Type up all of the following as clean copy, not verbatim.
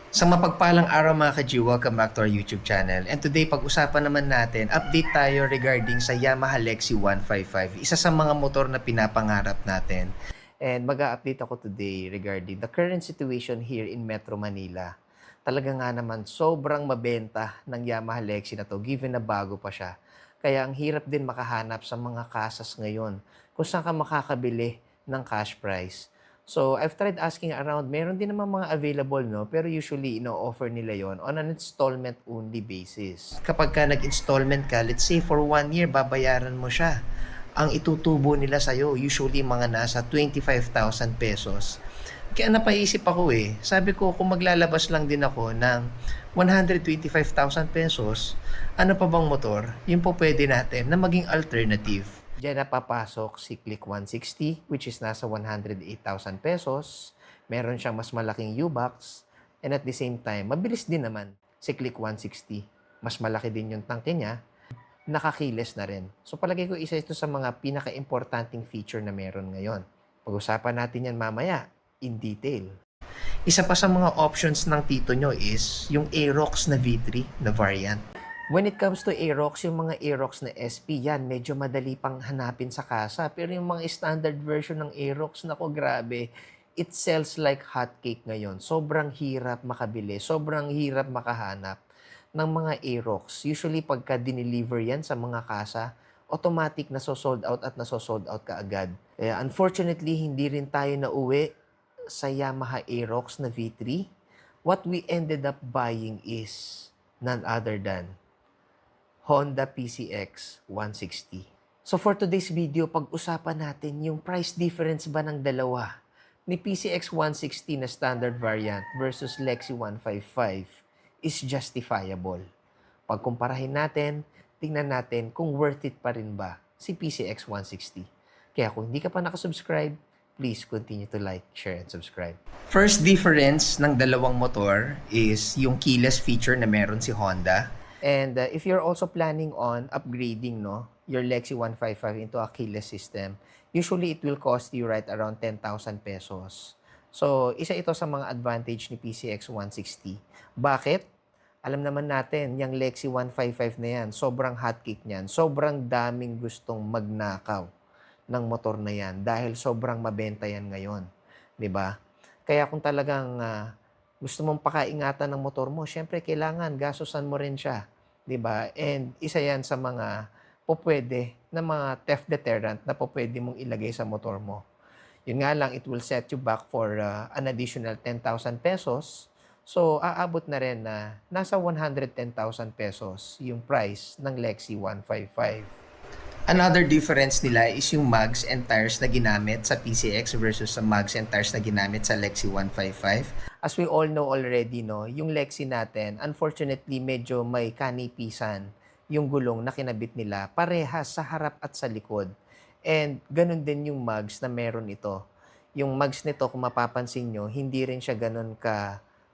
Sa mapagpalang araw mga ka-G, welcome back to our YouTube channel. And today, pag-usapan naman natin, update tayo regarding sa Yamaha Lexi 155. Isa sa mga motor na pinapangarap natin. And mag-a-update ako today regarding the current situation here in Metro Manila. Talaga nga naman, sobrang mabenta ng Yamaha Lexi na to, given na bago pa siya. Kaya ang hirap din makahanap sa mga kasas ngayon kung saan ka makakabili ng cash price. So, I've tried asking around. Meron din naman mga available, no? Pero usually, ino-offer nila yon on an installment-only basis. Kapag ka nag-installment ka, let's say for 1 year, babayaran mo siya. Ang itutubo nila sa'yo, usually mga nasa 25,000 pesos. Kaya napaisip ako Sabi ko, kung maglalabas lang din ako ng 125,000 pesos, ano pa bang motor? Yung po pwede natin na maging alternative. Diyan na papasok si Click 160 which is nasa 108,000 pesos. Meron siyang mas malaking U-Box and at the same time, mabilis din naman si Click 160. Mas malaki din yung tangke niya, nakakiles na rin. So palagay ko isa ito sa mga pinaka-importanting feature na meron ngayon. Pag-usapan natin yan mamaya in detail. Isa pa sa mga options ng tito nyo is yung Aerox na V3 na variant. When it comes to Aerox, yung mga Aerox na SP, yan, medyo madali pang hanapin sa kasa. Pero yung mga standard version ng Aerox, nako grabe, it sells like hotcake ngayon. Sobrang hirap makabili, sobrang hirap makahanap ng mga Aerox. Usually, pagka dineliver yan sa mga kasa, automatic na sold out at nasosold out ka agad. Kaya unfortunately, hindi rin tayo nauwi sa Yamaha Aerox na V3. What we ended up buying is none other than Honda PCX 160. So for today's video, pag-usapan natin yung price difference ba ng dalawa ni PCX 160 na standard variant versus Lexi 155 is justifiable. Pagkumparahin natin, tingnan natin kung worth it pa rin ba si PCX 160. Kaya kung hindi ka pa nakasubscribe, please continue to like, share, and subscribe. First difference ng dalawang motor is yung keyless feature na meron si Honda. And if you're also planning on upgrading your Lexi 155 into a keyless system, usually it will cost you right around 10,000 pesos. So, isa ito sa mga advantage ni PCX 160. Bakit? Alam naman natin, yung Lexi 155 na yan, sobrang hotcake niyan. Sobrang daming gustong magnakaw ng motor na yan dahil sobrang mabenta yan ngayon. 'Di ba? Kaya kung talagang gusto mong pakaingatan ng motor mo, syempre kailangan gastusan mo rin siya, 'di ba? And isa 'yan sa mga pupwede na mga theft deterrent na pupwede mong ilagay sa motor mo. Yun nga lang, it will set you back for an additional 10,000 pesos. So, aabot na rin na nasa 110,000 pesos yung price ng Lexi 155. Another difference nila is yung mugs and tires na ginamit sa PCX versus sa mugs and tires na ginamit sa Lexi 155. As we all know already, yung Lexi natin, unfortunately, medyo may kanipisan yung gulong na kinabit nila parehas sa harap at sa likod. And ganun din yung mugs na meron ito. Yung mugs nito, kung mapapansin nyo, hindi rin siya ganun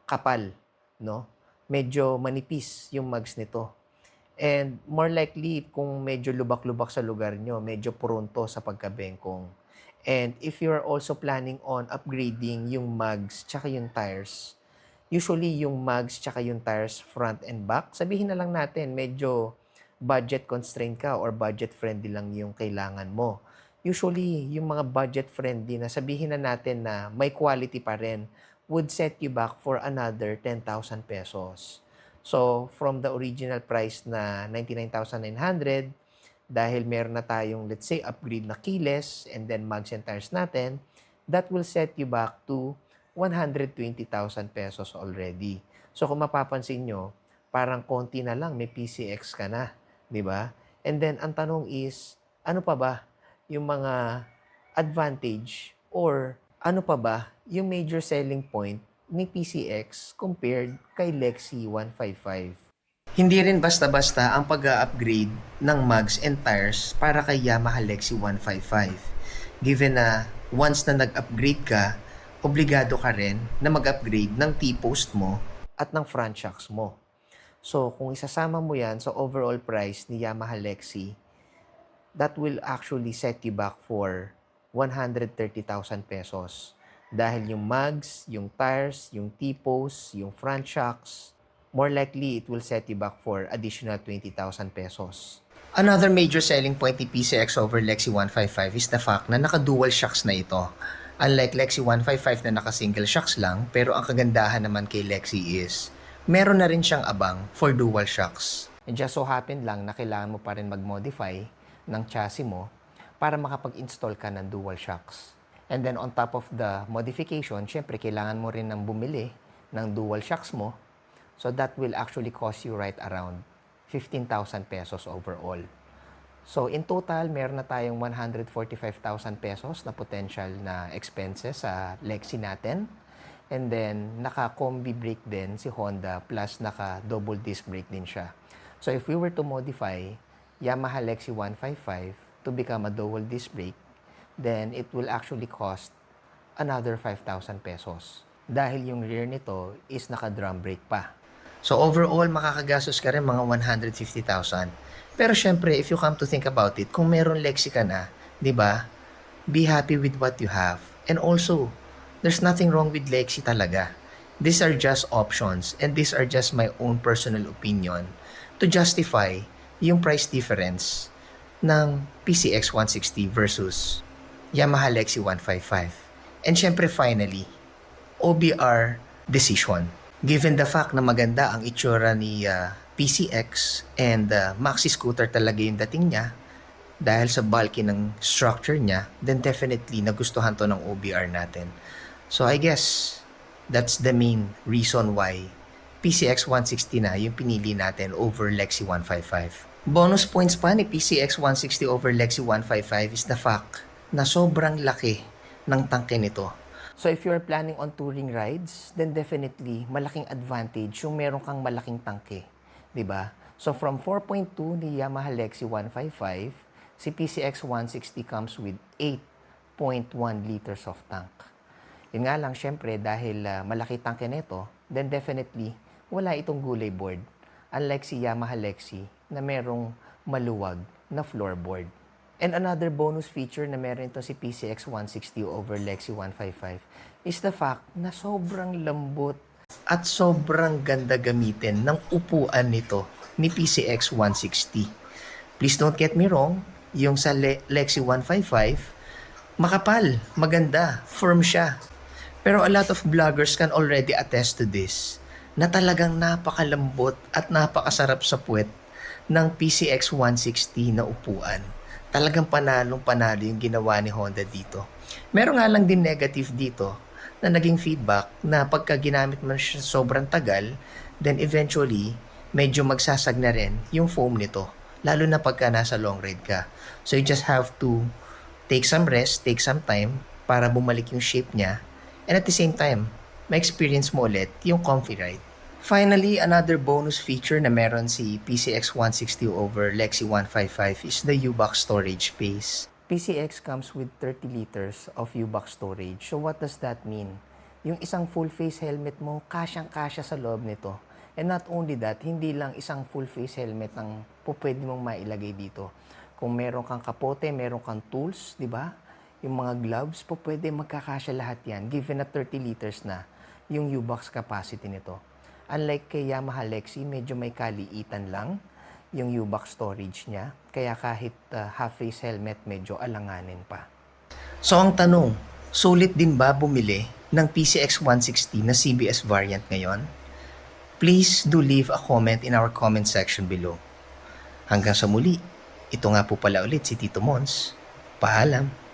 kapal, no? Medyo manipis yung mugs nito. And more likely, kung medyo lubak-lubak sa lugar nyo, medyo pronto sa pagkabengkong. And if you're also planning on upgrading yung mugs tsaka yung tires, usually yung mugs tsaka yung tires front and back, sabihin na lang natin, medyo budget constraint ka or budget friendly lang yung kailangan mo. Usually, yung mga budget friendly na sabihin na natin na may quality pa rin, would set you back for another 10,000 pesos. So, from the original price na 99,900, dahil meron na tayong, let's say, upgrade na keyless and then mugs and tires natin, that will set you back to 120,000 pesos already. So, kung mapapansin nyo, parang konti na lang, may PCX ka na, di ba? And then, ang tanong is, ano pa ba yung mga advantage or ano pa ba yung major selling point ni PCX compared kay Lexi 155. Hindi rin basta-basta ang pag-upgrade ng mugs and tires para kay Yamaha Lexi 155. Given na once na nag-upgrade ka, obligado ka rin na mag-upgrade ng T-post mo at ng front shocks mo. So, kung isasama mo yan sa overall price ni Yamaha Lexi, that will actually set you back for 130,000 pesos. Dahil yung mugs, yung tires, yung T-posts, yung front shocks, more likely it will set you back for additional 20,000 pesos. Another major selling point ni PCX over Lexi 155 is the fact na naka-dual shocks na ito. Unlike Lexi 155 na naka-single shocks lang, pero ang kagandahan naman kay Lexi is meron na rin siyang abang for dual shocks. And just so happen lang na kailangan mo pa rin mag-modify ng chassis mo para makapag-install ka ng dual shocks. And then on top of the modification, syempre kailangan mo rin ng bumili ng dual shocks mo. So that will actually cost you right around 15,000 pesos overall. So in total, meron na tayong 145,000 pesos na potential na expenses sa Lexi natin. And then naka-combi brake din si Honda plus naka-double disc brake din siya. So if we were to modify Yamaha Lexi 155 to become a double disc brake, then it will actually cost another 5,000 pesos. Dahil yung rear nito is naka-drum brake pa. So overall, makakagastos ka rin mga 150,000. Pero syempre, if you come to think about it, kung meron Lexi ka na, di ba? Be happy with what you have. And also, there's nothing wrong with Lexi talaga. These are just options and these are just my own personal opinion to justify yung price difference ng PCX 160 versus Yamaha Lexi 155. And syempre finally, OBR decision. Given the fact na maganda ang itsura ni PCX and maxi scooter talaga yung dating niya dahil sa bulky ng structure niya, then definitely nagustuhan to ng OBR natin. So I guess that's the main reason why PCX 160 na yung pinili natin over Lexi 155. Bonus points pa ni PCX 160 over Lexi 155 is the fact na sobrang laki ng tangke nito. So if you're planning on touring rides, then definitely malaking advantage yung meron kang malaking tangke, 'di ba? So from 4.2 ni Yamaha Lexi 155, si PCX 160 comes with 8.1 liters of tank. Yun nga lang, syempre dahil malaki tangke nito, then definitely wala itong gulay board. Unlike si Yamaha Lexi na merong maluwag na floorboard. And another bonus feature na meron ito si PCX 160 over Lexi 155 is the fact na sobrang lambot at sobrang ganda gamitin ng upuan nito ni PCX 160. Please don't get me wrong, yung sa Lexi 155, makapal, maganda, firm siya. Pero a lot of vloggers can already attest to this, na talagang napakalambot at napakasarap sa puwet ng PCX 160 na upuan. Talagang panalong-panalo yung ginawa ni Honda dito. Meron nga lang din negative dito na naging feedback na pagka ginamit mo siya sobrang tagal, then eventually, medyo magsasag na rin yung foam nito. Lalo na pagka nasa long ride ka. So you just have to take some rest, take some time para bumalik yung shape niya. And at the same time, ma-experience mo ulit yung comfy ride. Finally, another bonus feature na meron si PCX 160 over Lexi 155 is the U-Box storage space. PCX comes with 30 liters of U-Box storage. So what does that mean? Yung isang full face helmet mo, kasyang-kasya sa loob nito. And not only that, hindi lang isang full face helmet ang pwede mong mailagay dito. Kung meron kang kapote, meron kang tools, di ba? Yung mga gloves, pwede magkakasya lahat yan, given na 30 liters na yung U-Box capacity nito. Unlike kay Yamaha Lexi, medyo may kaliitan lang yung U-Box storage niya. Kaya kahit half-face helmet, medyo alanganin pa. So ang tanong, sulit din ba bumili ng PCX 160 na CBS variant ngayon? Please do leave a comment in our comment section below. Hanggang sa muli, ito nga po pala ulit si Tito Mons. Paalam!